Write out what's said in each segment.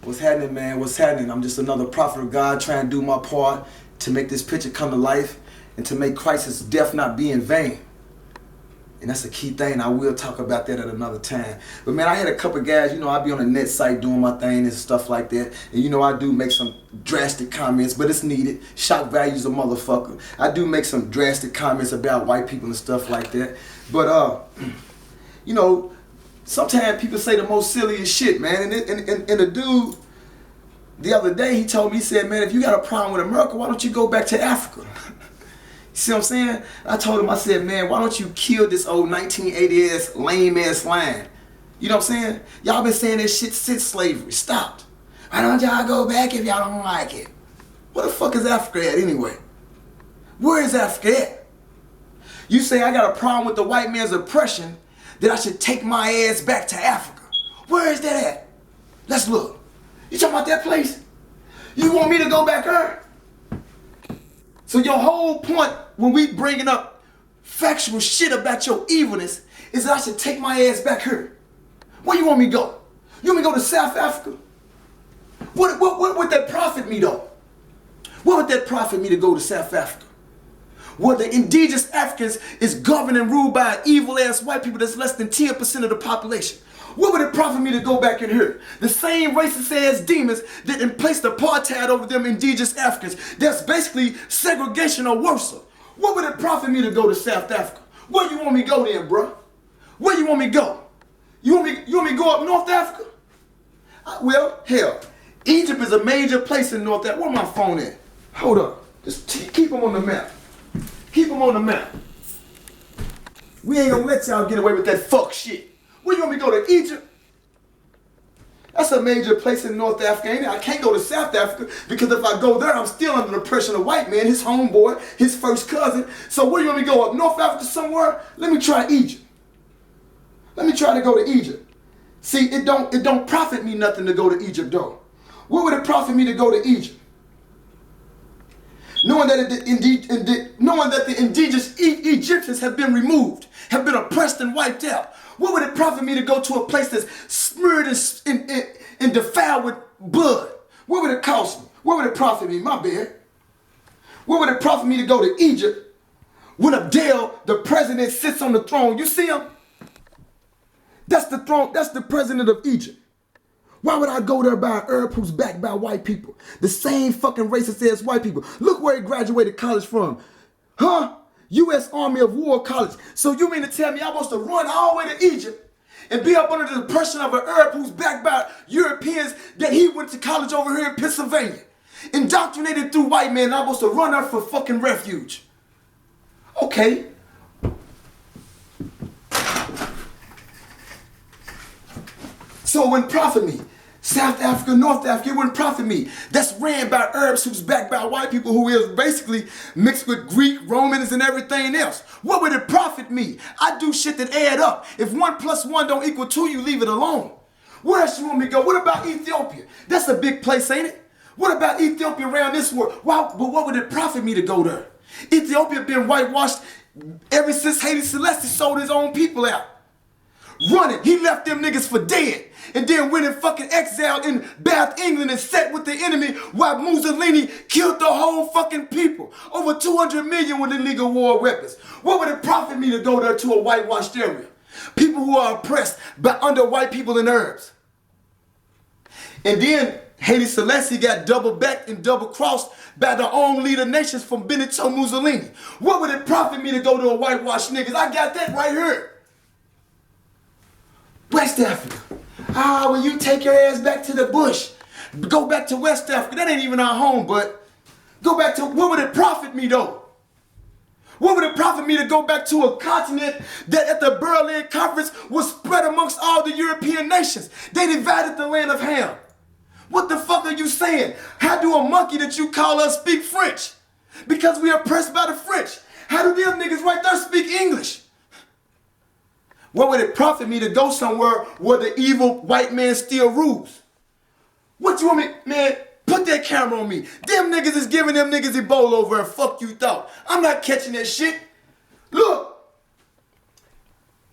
What's happening, man? What's happening? I'm just another prophet of God trying to do my part to make this picture come to life and to make Christ's death not be in vain. And that's a key thing. I will talk about that at another time. But man, I had a couple guys, I be on the net site doing my thing and stuff like that. And I do make some drastic comments, but it's needed. Shock value's a motherfucker. I do make some drastic comments about white people and stuff like that. But, sometimes people say the most silliest shit, man. And the dude, the other day, he told me, he said, man, if you got a problem with America, why don't you go back to Africa? See what I'm saying? I told him, I said, man, why don't you kill this old 1980-ass, lame-ass line? You know what I'm saying? Y'all been saying that shit since slavery stopped. Why don't y'all go back if y'all don't like it? Where the fuck is Africa at anyway? Where is Africa at? You say I got a problem with the white man's oppression, that I should take my ass back to Africa. Where is that at? Let's look. You talking about that place? You want me to go back there? So your whole point when we bringing up factual shit about your evilness is that I should take my ass back here. Where you want me to go? You want me to go to South Africa? What would that profit me though? What would that profit me to go to South Africa? Where the indigenous Africans is governed and ruled by evil ass white people that's less than 10% of the population. What would it profit me to go back in here? The same racist ass demons that placed apartheid over them indigenous Africans. That's basically segregation or worse. What would it profit me to go to South Africa? Where you want me to go then, bro? Where you want me to go? You want me to go up North Africa? Well, hell, Egypt is a major place in North Africa. Where my phone at? Hold up. Just keep them on the map. Keep them on the map. We ain't gonna let y'all get away with that fuck shit. Where you want me to go to Egypt? That's a major place in North Africa, ain't it? I can't go to South Africa because if I go there, I'm still under the pressure of the white man, his homeboy, his first cousin. So where you want me to go? Up North Africa somewhere? Let me try Egypt. Let me try to go to Egypt. See, it don't profit me nothing to go to Egypt though. What would it profit me to go to Egypt? Knowing that the indigenous Egyptians have been removed, have been oppressed and wiped out. What would it profit me to go to a place that's smeared and defiled with blood? What would it cost me? What would it profit me? My bad. What would it profit me to go to Egypt when Abdel, the president, sits on the throne? You see him? That's the throne. That's the president of Egypt. Why would I go there by an Arab who's backed by white people? The same fucking racist ass white people. Look where he graduated college from. Huh? U.S. Army of War College. So you mean to tell me I'm supposed to run all the way to Egypt and be up under the oppression of an Arab who's backed by Europeans that he went to college over here in Pennsylvania? Indoctrinated through white men, and I'm supposed to run there for fucking refuge. Okay. So it wouldn't profit me. South Africa, North Africa, it wouldn't profit me. That's ran by Arabs who's backed by white people who is basically mixed with Greek, Romans, and everything else. What would it profit me? I do shit that add up. If 1 + 1 don't equal 2, you leave it alone. Where else you want me to go? What about Ethiopia? That's a big place, ain't it? What about Ethiopia around this world? Wow, but what would it profit me to go there? Ethiopia been whitewashed ever since Haile Selassie sold his own people out. Running, he left them niggas for dead. And then went in fucking exile in Bath, England and sat with the enemy while Mussolini killed the whole fucking people. Over 200 million with illegal war weapons. What would it profit me to go there to a whitewashed area? People who are oppressed by under white people and Arabs. And then Haile Selassie got double-backed and double-crossed by the own leader nations from Benito Mussolini. What would it profit me to go to a whitewashed niggas? I got that right here. West Africa. When you take your ass back to the bush, go back to West Africa. That ain't even our home, but go back to, what would it profit me though? What would it profit me to go back to a continent that at the Berlin Conference was spread amongst all the European nations? They divided the land of Ham. What the fuck are you saying? How do a monkey that you call us speak French? Because we are oppressed by the French. How do them niggas right there speak English? What would it profit me to go somewhere where the evil white man still rules? What you want me, man? Put that camera on me. Them niggas is giving them niggas Ebola over and fuck you thought. I'm not catching that shit. Look.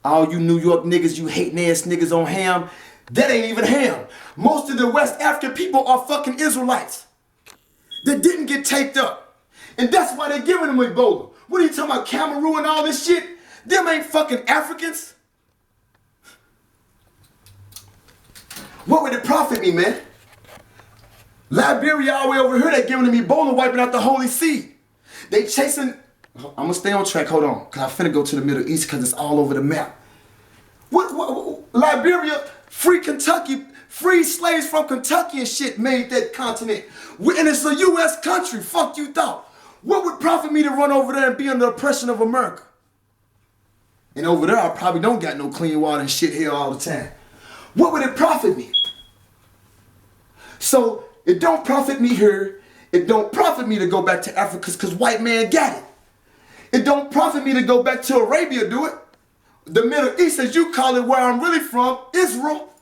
All you New York niggas, you hating ass niggas on Ham, That ain't even ham. Most of the West African people are fucking Israelites that didn't get taped up. And that's why they're giving them Ebola. What are you talking about, Cameroon and all this shit? Them ain't fucking Africans. What would it profit me, man? Liberia all the way over here, they giving them Ebola, wiping out the Holy See. They chasing, I'm gonna stay on track, hold on, cause I finna go to the Middle East cause it's all over the map. What Liberia, free Kentucky, free slaves from Kentucky and shit made that continent. And it's a U.S. country, fuck you thought. What would profit me to run over there and be under the oppression of America? And over there, I probably don't got no clean water and shit here all the time. What would it profit me? So, it don't profit me here. It don't profit me to go back to Africa because white man got it. It don't profit me to go back to Arabia, do it. The Middle East, as you call it, where I'm really from, Israel.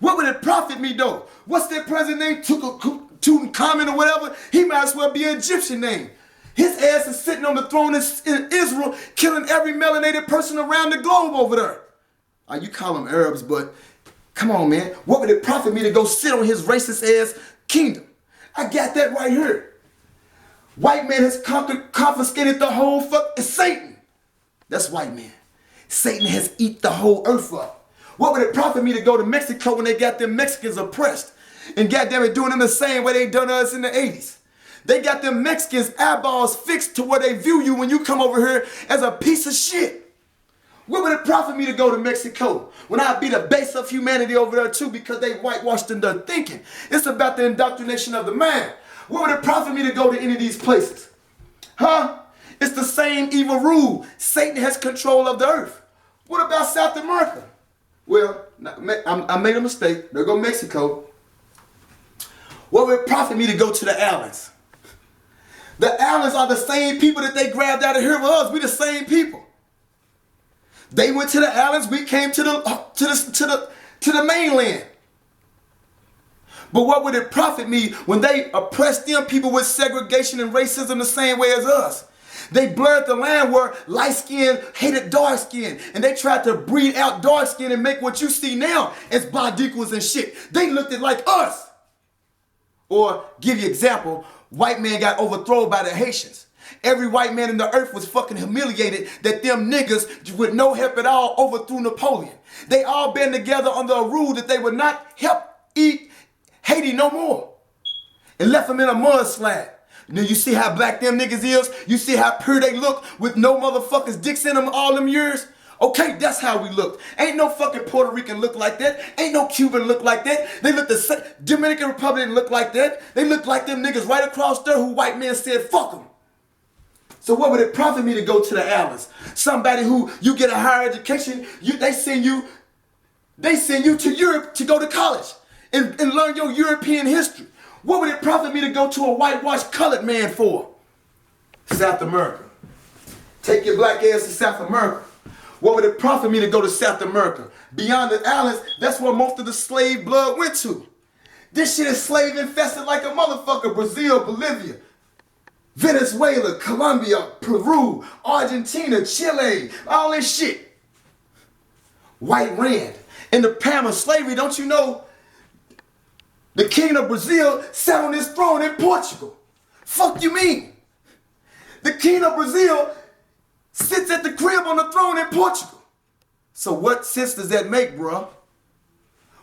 What would it profit me though? What's that president name? Tutankhamun or whatever? He might as well be an Egyptian name. His ass is sitting on the throne in Israel, killing every melanated person around the globe over there. You call them Arabs, but come on, man. What would it profit me to go sit on his racist ass kingdom? I got that right here. White man has confiscated the whole it's Satan. That's white man. Satan has eat the whole earth up. What would it profit me to go to Mexico when they got them Mexicans oppressed? And goddamn it, doing them the same way they done us in the 80s. They got them Mexicans eyeballs fixed to where they view you when you come over here as a piece of shit. What would it profit me to go to Mexico when I be the base of humanity over there too because they whitewashed in their thinking? It's about the indoctrination of the mind. What would it profit me to go to any of these places? Huh? It's the same evil rule. Satan has control of the earth. What about South America? Well, I made a mistake. There go Mexico. What would it profit me to go to the islands? The islands are the same people that they grabbed out of here with us. We the same people. They went to the islands, we came to the mainland. But what would it profit me when they oppressed them people with segregation and racism the same way as us? They blurred the line where light skin hated dark skin, and they tried to breed out dark skin and make what you see now as bodiquas and shit. They looked at like us. Or give you an example, white man got overthrown by the Haitians. Every white man in the earth was fucking humiliated that them niggas with no help at all overthrew Napoleon. They all band together under a rule that they would not help eat Haiti no more. And left them in a mudslide. Now you see how black them niggas is? You see how pure they look with no motherfuckers dicks in them all them years? Okay, that's how we look. Ain't no fucking Puerto Rican look like that. Ain't no Cuban look like that. They look the same. Dominican Republic didn't look like that. They look like them niggas right across there who white men said fuck them. So what would it profit me to go to the islands? Somebody who you get a higher education, they send you to Europe to go to college and learn your European history. What would it profit me to go to a whitewashed colored man for? South America. Take your black ass to South America. What would it profit me to go to South America? Beyond the islands, that's where most of the slave blood went to. This shit is slave infested like a motherfucker. Brazil, Bolivia, Venezuela, Colombia, Peru, Argentina, Chile, all this shit. White rand. In the time of slavery, don't you know, the king of Brazil sat on his throne in Portugal. Fuck you mean? The king of Brazil sits at the crib on the throne in Portugal. So what sense does that make, bro?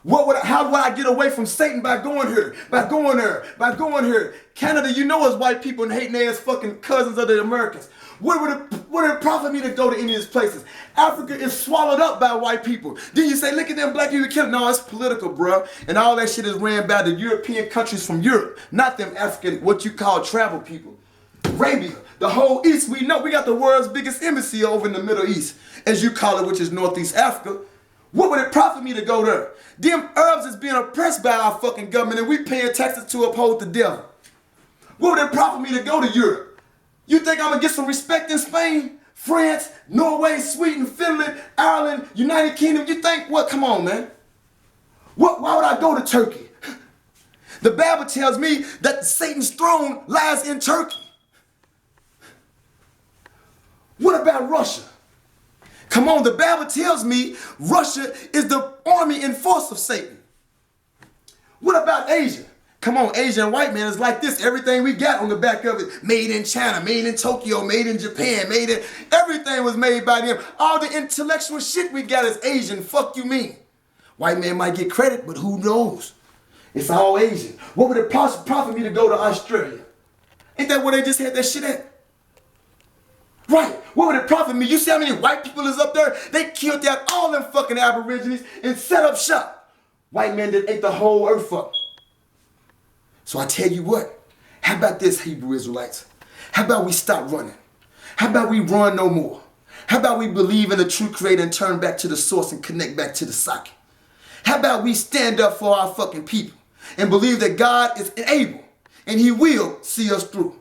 How would I get away from Satan? By going here, by going there, by going here. Canada, you know us white people and hating ass fucking cousins of the Americans. What would it profit me to go to any of these places? Africa is swallowed up by white people. Then you say, look at them black people killing. No, it's political, bro. And all that shit is ran by the European countries from Europe, not them African, what you call travel people. Arabia, the whole East, we know we got the world's biggest embassy over in the Middle East, as you call it, which is Northeast Africa. What would it profit me to go there? Them Arabs is being oppressed by our fucking government and we paying taxes to uphold the devil. What would it profit me to go to Europe? You think I'm gonna get some respect in Spain, France, Norway, Sweden, Finland, Ireland, United Kingdom? You think what? Come on, man. Why would I go to Turkey? The Bible tells me that Satan's throne lies in Turkey. What about Russia? Come on, the Bible tells me Russia is the army and force of Satan. What about Asia? Come on, Asian white man is like this. Everything we got on the back of it, made in China, made in Tokyo, made in Japan, everything was made by them. All the intellectual shit we got is Asian. Fuck you mean? White man might get credit, but who knows? It's all Asian. What would it profit me to go to Australia? Ain't that where they just had that shit at? Right. What would it profit me? You see how many white people is up there? They killed out all them fucking Aborigines and set up shop. White men that ate the whole earth up. So I tell you what, how about this, Hebrew Israelites? How about we stop running? How about we run no more? How about we believe in the true creator and turn back to the source and connect back to the socket? How about we stand up for our fucking people and believe that God is able and he will see us through?